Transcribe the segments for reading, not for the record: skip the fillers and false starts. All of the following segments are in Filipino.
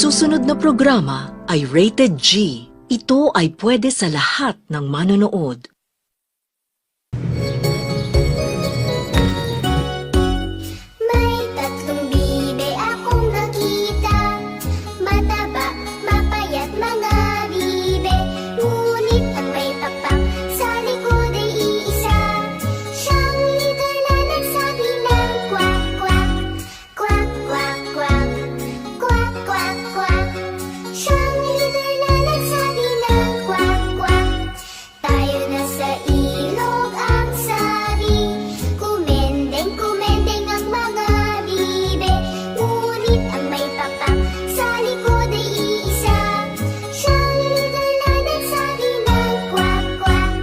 susunod na programa ay Rated G. Ito ay pwede sa lahat ng manonood. May tatlong bibe akong nakita, mataba, mapayat mga bibe. Ngunit ang may pakpak sa likod ay iisa. Siyang leader na nagsabi ng kwak, kwak, kwak, kwak, kwak, kwak, kwak, kwak. Siyang leader na nagsabi ng kwak, kwak. Tayo na sa ilog ang sabi, kumendeng, kumendeng ang mga bibe. Ngunit ang may pakpak sa likod ay iisa. Siyang leader na nagsabi ng kwak, kwak,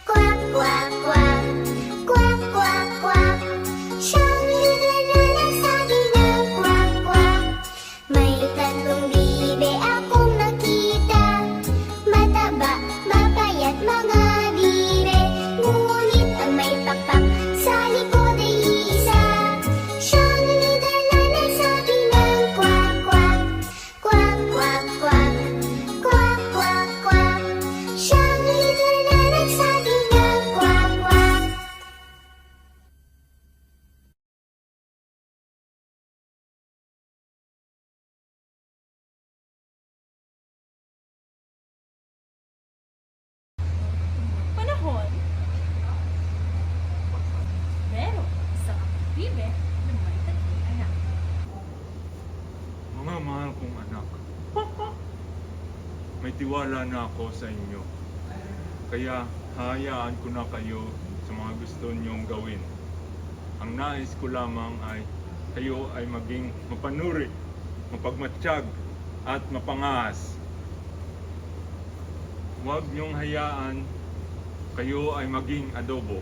kwak, kwak, kwak, kwak, kwak, kwak. Siyang leader na nagsabi ng kwak, kwak. May tatlong bibe akong nakita, mataba, mapayat mga bibe. Ngunit ang may pakpak sa likod ay iisa. Siyang leader na nagsabi ng kwak, kwak, kwak, kwak, kwak, kwak, kwak, kwak. Siyang leader na nagsabi ng kwak, kwak. Panahon. Pero isang bibe na may tatlong anak. Mga mahal kong anak, may tiwala na ako sa inyo. Kaya hayaan ko na kayo sa mga gusto niyong gawin. Ang nais ko lamang ay kayo ay maging mapanuri, mapagmatsyag at mapangahas. Huwag niyong hayaan kayo ay maging adobo.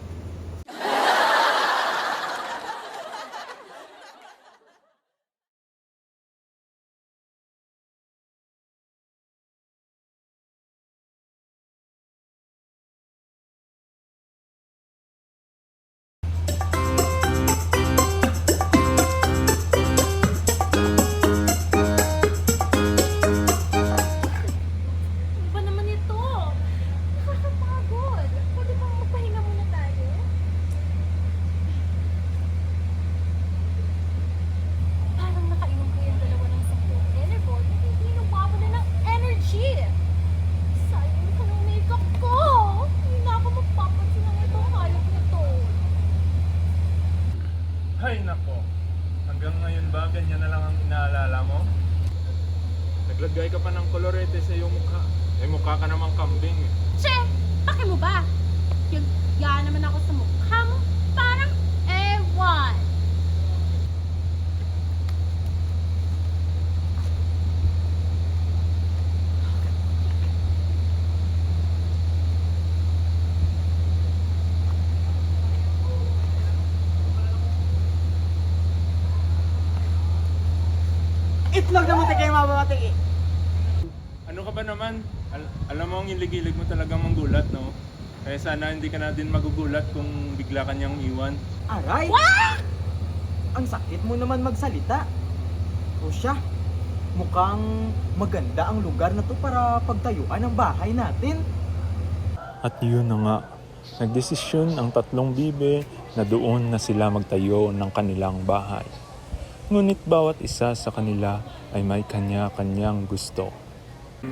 Ano ba naman ito? Nakakapagod. Pwede bang magpahinga muna tayo? Parang nakainom ko yung dalawa ng saktong Enervol na hindi nawawala ng energy. Sayang ka ng makeup ko. Hindi na ako magpapansin ng itong hayop na to. Hay nako, hanggang ngayon ba ganyan na lang ang inaalala mo? Naglagay ka pa ng kolorete sa iyong mukha. Eh mukha ka namang kambing eh. Che! Paki mo ba? Yagya naman ako sa mukha mo. Parang ewan. Itlog na mutik kayo mababatik eh. Ano ka ba naman? Alam mo ang ilig-ilig mo talagang manggulat, no? Kaya sana hindi ka na din magugulat kung bigla ka niyang iwan. Aray! Ang sakit mo naman magsalita. O siya, mukhang maganda ang lugar na to para pagtayuan ang bahay natin. At yun na nga, nagdesisyon ang tatlong bibe na doon na sila magtayo ng kanilang bahay. Ngunit bawat isa sa kanila ay may kanya-kanyang gusto. Ay,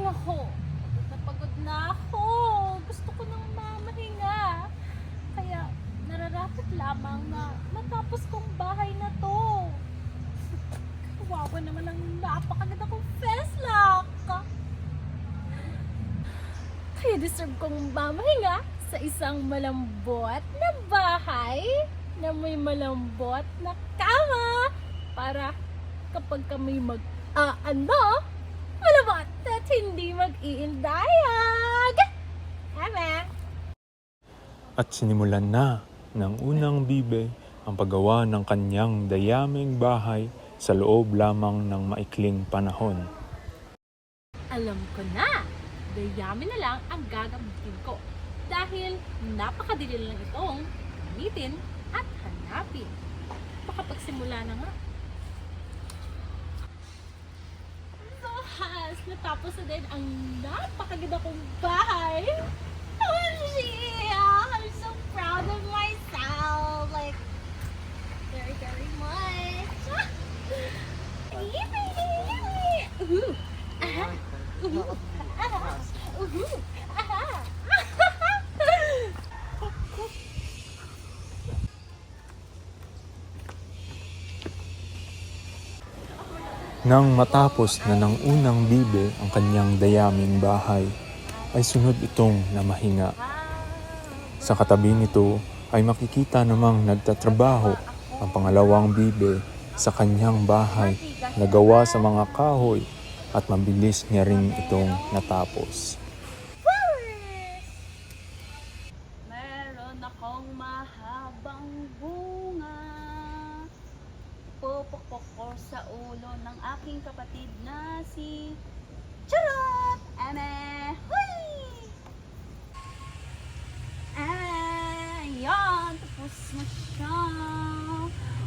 nako. Napagod na ako. Gusto ko nang mamahinga. Kaya nararapat lamang na matapos kong bahay na to. Kawawa naman ang napakaganda kong Feslock. Kaya deserve kong mamahinga sa isang malambot na bahay na may malambot na kama para kapag kami malambot at hindi mag-iindayag. Tama. At sinimulan na ng unang bibe ang paggawa ng kanyang dayaming bahay sa loob lamang ng maikling panahon. Alam ko na! Dayamin na lang ang gagamitin ko. Dahil napakadali lang itong gamitin at hanapin. Makapagsimula na nga. So, has natapos na din ang napakaganda kong bahay. OMG! I'm so proud of myself. Like, very, very much. Yippee! Ooh! Aha! Ooh! Aha! Ooh! Aha! Nang matapos na ng unang bibe ang kanyang dayaming bahay, ay sunod itong namahinga. Sa katabi nito ay makikita namang nagtatrabaho ang pangalawang bibe sa kanyang bahay na gawa sa mga kahoy at mabilis niya rin itong natapos. Meron akong mahabang bunga. Pupukpok ko sa ulo ng aking kapatid na si Charot! Eme! Huy! Ayan! Tapos na siya.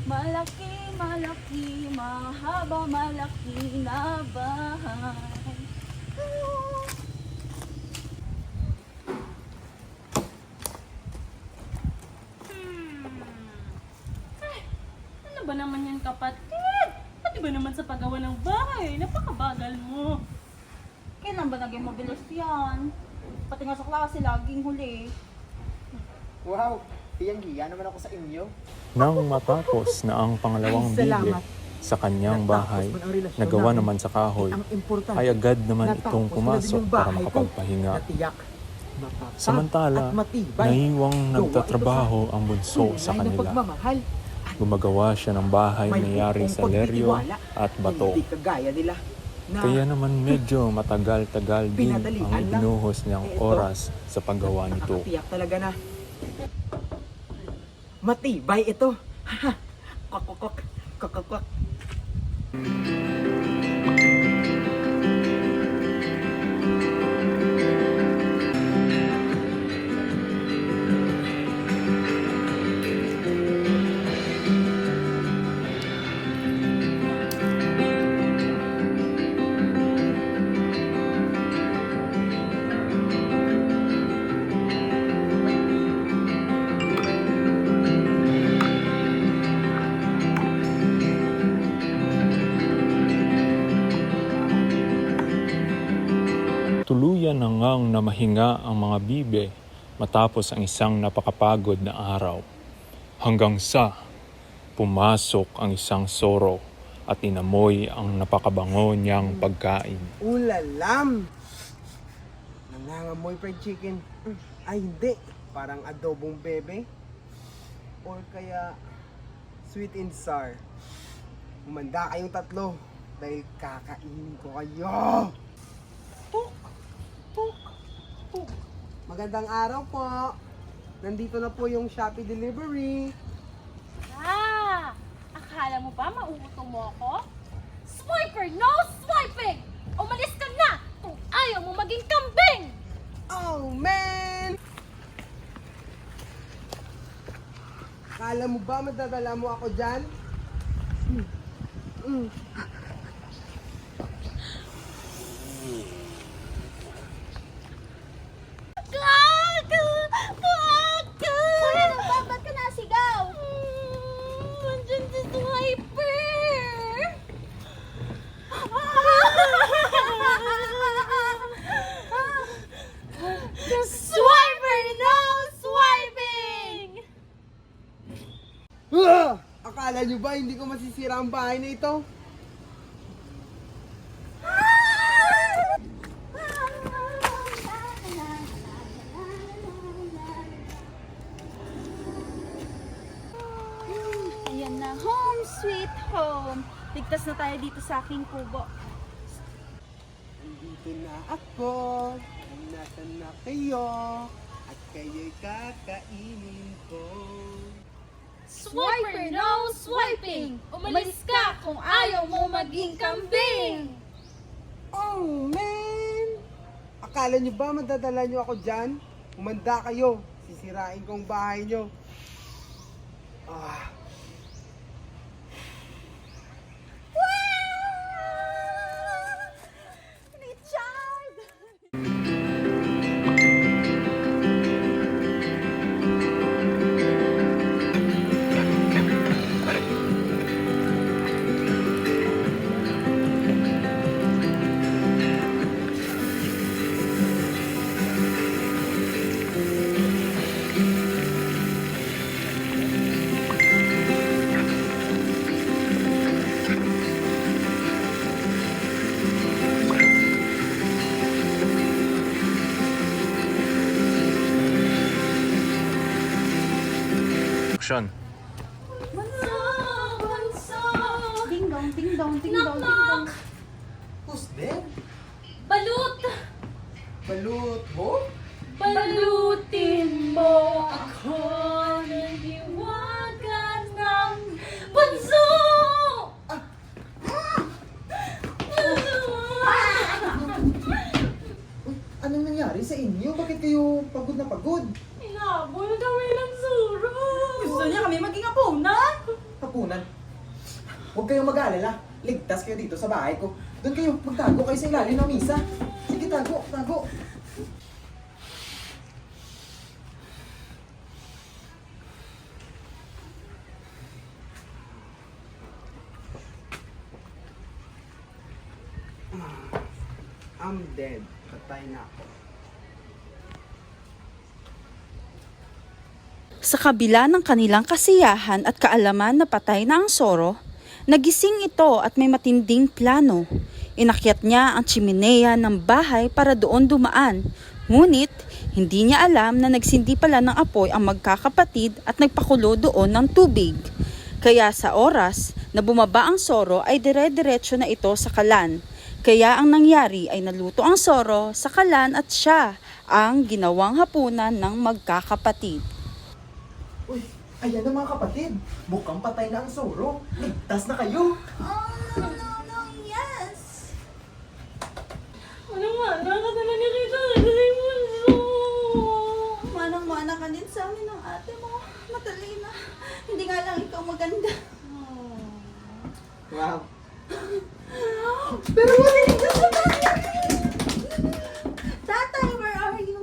Malaki, malaki, mahaba, malaki na bahay. Ano ba naman yan, kapatid? Pati ba naman sa paggawa ng bahay? Napakabagal mo. Kailan ba naging mabilis yan? Pati nga sa klase, laging huli. Wow, hiyang-hiya naman ako sa inyo. Nang matapos na ang pangalawang Ay, bibe salamat. sa kanyang bahay, Natapos mo ang relasyon nagawa namin. naman sa kahoy, Ang importante, ay agad naman natapos itong mo na din pumasok yung para bahay ko. makapagpahinga. Natiyak, matatag Samantala, at matibay. naiwang Gawa nagtatrabaho ang bunso Tunay sa na kanila. pagmamahal. Gumagawa siya ng bahay May na yari tipong sa leryo pagtitiwala. at bato. Hindi kagaya nila na Kaya naman medyo matagal-tagal din Pinadalian ang lang. binuhos niyang Eh, ito, oras sa paggawa nito. nakatiyak talaga na matibay ito. Kokokok, kokokok. Tuluyan na ngang namahinga ang mga bibe matapos ang isang napakapagod na araw. Hanggang sa pumasok ang isang soro at inamoy ang napakabango niyang pagkain. Ulalam! Nangangamoy fried chicken. Ay hindi, parang adobong bebe. Or kaya sweet and sour. Humanda kayong tatlo dahil kakainin ko kayo. Puk! Puk! Puk! Magandang araw po. Nandito na po yung Shopee delivery. Ah! Akala mo ba mauuto mo ako? Swiper, no swiping! Umalis ka na kung ayaw mo maging kambing! Oh man! Akala mo ba madadala mo ako dyan? Gaga! Gaga! Ano ba? Ba't ka nasigaw? Nandyan si Swiper! Swiper, no swiping! Akala nyo ba hindi ko masisira ang bahay na ito? Ayan na, home sweet home. Ligtas na tayo dito sa aking kubo. Dito na ako, nasan na kayo, at kayo'y kakainin ko. Swiper, no swiping! Umalis ka kung ayaw mo maging kambing! Oh, man! Akala nyo ba madadala nyo ako dyan? Umanda kayo. Sisirain kong bahay nyo. Ah. Richard! Action. Bunso! Bunso! Ding dong, ding dong, ding Knock, dong, ding dong. knock! Who's there? Balut! Balut mo? Balutin mo ako ng hiwaga ng bunso! Anong nangyari sa inyo? Bakit kayo pagod na pagod? Inabol kami ng suro! Gusto niya kami maging apunan? Hapunan. Huwag kayong mag-aalala. Ligtas kayo dito sa bahay ko. Doon kayo, magtago kayo sa ilalim ng misa. Sige, tago, tago. I'm dead. Patay na ako. Sa kabila ng kanilang kasiyahan at kaalaman na patay na ang Soro, nagising ito at may matinding plano. Inakyat niya ang tsiminea ng bahay para doon dumaan. Ngunit, hindi niya alam na nagsindi pala ng apoy ang magkakapatid at nagpakulo doon ng tubig. Kaya sa oras na bumaba ang Soro ay dire-diretso na ito sa kalan. Kaya ang nangyari ay naluto ang Soro sa kalan at siya ang ginawang hapunan ng magkakapatid. Uy, ayan na mga kapatid. Mukhang patay na ang Soro. Ligtas na kayo. Oh, no, yes! Manang-mana ka talaga kita kasi bunso! Manang-mana ka din sa amin ng ate mo. Matalina. Hindi nga lang ikaw maganda. Wow. Pero marinig ka sa tatay! Tatay, where are you?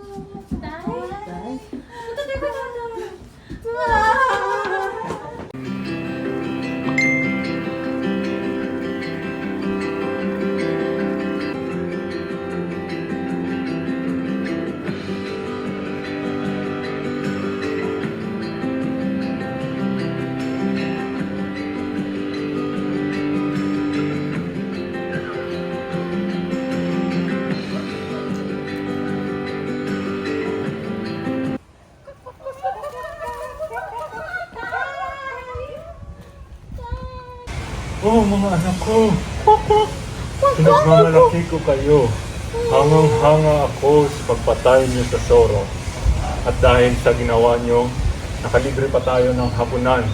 Tay. Punta tayo ba tatay? Oh, mga anak ko. Pinagmamalaki ko kayo. Hangang-hanga ako sa pagpatay niyo sa Soro. At dahil sa ginawa niyo, nakalibre pa tayo ng hapunan.